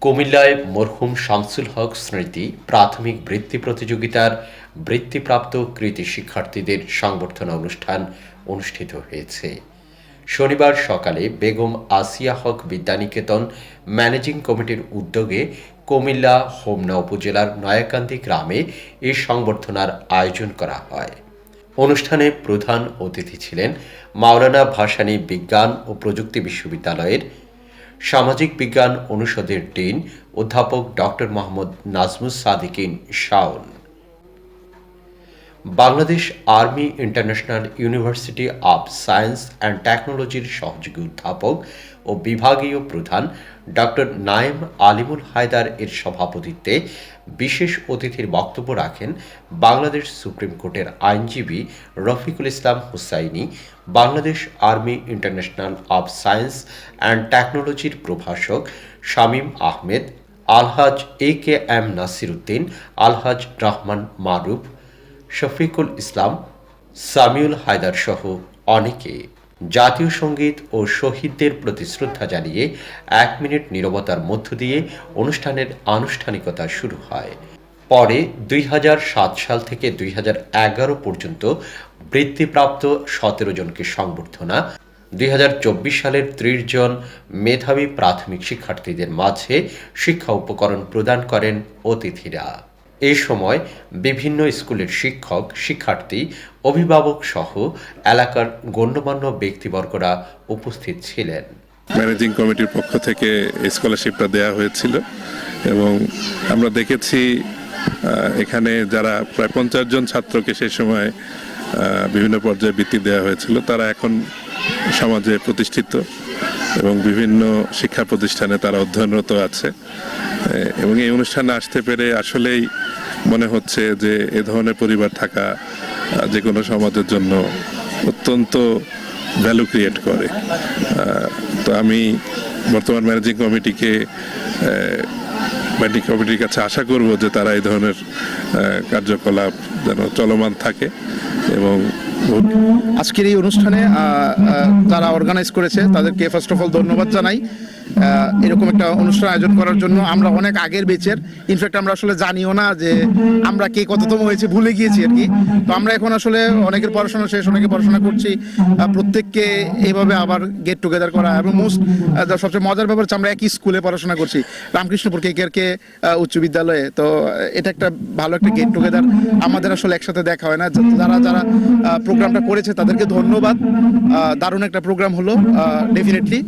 কুমিল্লায় মরহুম শামসুল হক স্মৃতি প্রাথমিক বৃত্তি প্রতিযোগিতার বৃত্তিপ্রাপ্ত কৃতী শিক্ষার্থীদের সংবর্ধনা অনুষ্ঠান অনুষ্ঠিত হয়েছে। শনিবার সকালে বেগম আসিয়া হক বিদ্যানিকেতন ম্যানেজিং কমিটির উদ্যোগে কুমিল্লা হোমনা উপজেলার নয়াকান্দি গ্রামে এই সংবর্ধনার আয়োজন করা হয়। অনুষ্ঠানে প্রধান অতিথি ছিলেন মাওলানা ভাসানী বিজ্ঞান ও প্রযুক্তি বিশ্ববিদ্যালয়ের সামাজিক বিজ্ঞান অনুষদের ডিন অধ্যাপক doctor Mohammad Nazmus Sadikin Shaon, Bangladesh army international university of science and টেকনোলজির সহযোগী অধ্যাপক ও বিভাগীয় প্রধান ডক্টর নায়েম আলিমুল হায়দার এর সভাপতিত্বে বিশেষ অতিথির বক্তব্য রাখেন বাংলাদেশ সুপ্রিম কোর্টের আইনজীবী Rafiqul Islam Husaini, Bangladesh army international of science and টেকনোলজির প্রভাষক শামীম আহমেদ, আলহাজ AKM নাসির উদ্দিন, আলহাজ রহমান মারুফ, শফিকুল ইসলাম, সামিউল হায়দার সহ অনেকে। জাতীয় সঙ্গীত ও শহীদদের প্রতি শ্রদ্ধা জানিয়ে 1 মিনিট নীরবতার মধ্য দিয়ে অনুষ্ঠানের আনুষ্ঠানিকতা শুরু হয়। পরে 2007 সাল থেকে 2011 পর্যন্ত বৃত্তিপ্রাপ্ত 17 জনকে সংবর্ধনা, 2024 সালের 30 জন মেধাবী প্রাথমিক শিক্ষার্থীদের মাঝে শিক্ষা উপকরণ প্রদান করেন অতিথিরা। এ সময় বিভিন্ন স্কুলের শিক্ষক, শিক্ষার্থী, অভিভাবক সহ এলাকার গণ্যমান্য ব্যক্তিবর্গরা উপস্থিত ছিলেন। ম্যানেজিং কমিটির পক্ষ থেকে স্কলারশিপটা দেওয়া হয়েছিল এবং আমরা দেখেছি এখানে যারা প্রায় 50 জন ছাত্রকে সেই সময় বিভিন্ন পর্যায়ে বৃত্তি দেওয়া হয়েছিল, তারা এখন সমাজে প্রতিষ্ঠিত এবং বিভিন্ন শিক্ষা প্রতিষ্ঠানে তারা অধ্যয়নরত আছে এবং এই অনুষ্ঠানে আসতে পেরে আসলেই মনে হচ্ছে যে এ ধরনের পরিবার থাকা যে কোনো সমাজের জন্য অত্যন্ত ভ্যালু ক্রিয়েট করে। তো আমি বর্তমান ম্যানেজিং কমিটির কাছে আশা করব যে তারা এই ধরনের কার্যকলাপ যেন চলমান থাকে এবং আজকের এই অনুষ্ঠানে যারা অর্গানাইজ করেছে তাদেরকে ফার্স্ট অফ অল ধন্যবাদ জানাই। এরকম একটা অনুষ্ঠান আয়োজন করার জন্য আমরা অনেক আগের বেচের, ইনফ্যাক্ট আমরা আসলে জানিও না যে আমরা কে কততম হয়েছে, ভুলে গিয়েছি আর কি। তো আমরা এখন আসলে অনেকের পড়াশোনা শেষ, অনেকে পড়াশোনা করছি, প্রত্যেককে এইভাবে আবার গেট টুগেদার করা এবং সবচেয়ে মজার ব্যাপার হচ্ছে আমরা একই স্কুলে পড়াশোনা করছি, রামকৃষ্ণপুর KKRK উচ্চ বিদ্যালয়ে। তো এটা একটা ভালো একটা গেট টুগেদার, আমাদের আসলে একসাথে দেখা হয় না। যারা প্রোগ্রামটা করেছে তাদেরকে ধন্যবাদ। দারুণ একটা প্রোগ্রাম হলো ডেফিনেটলি।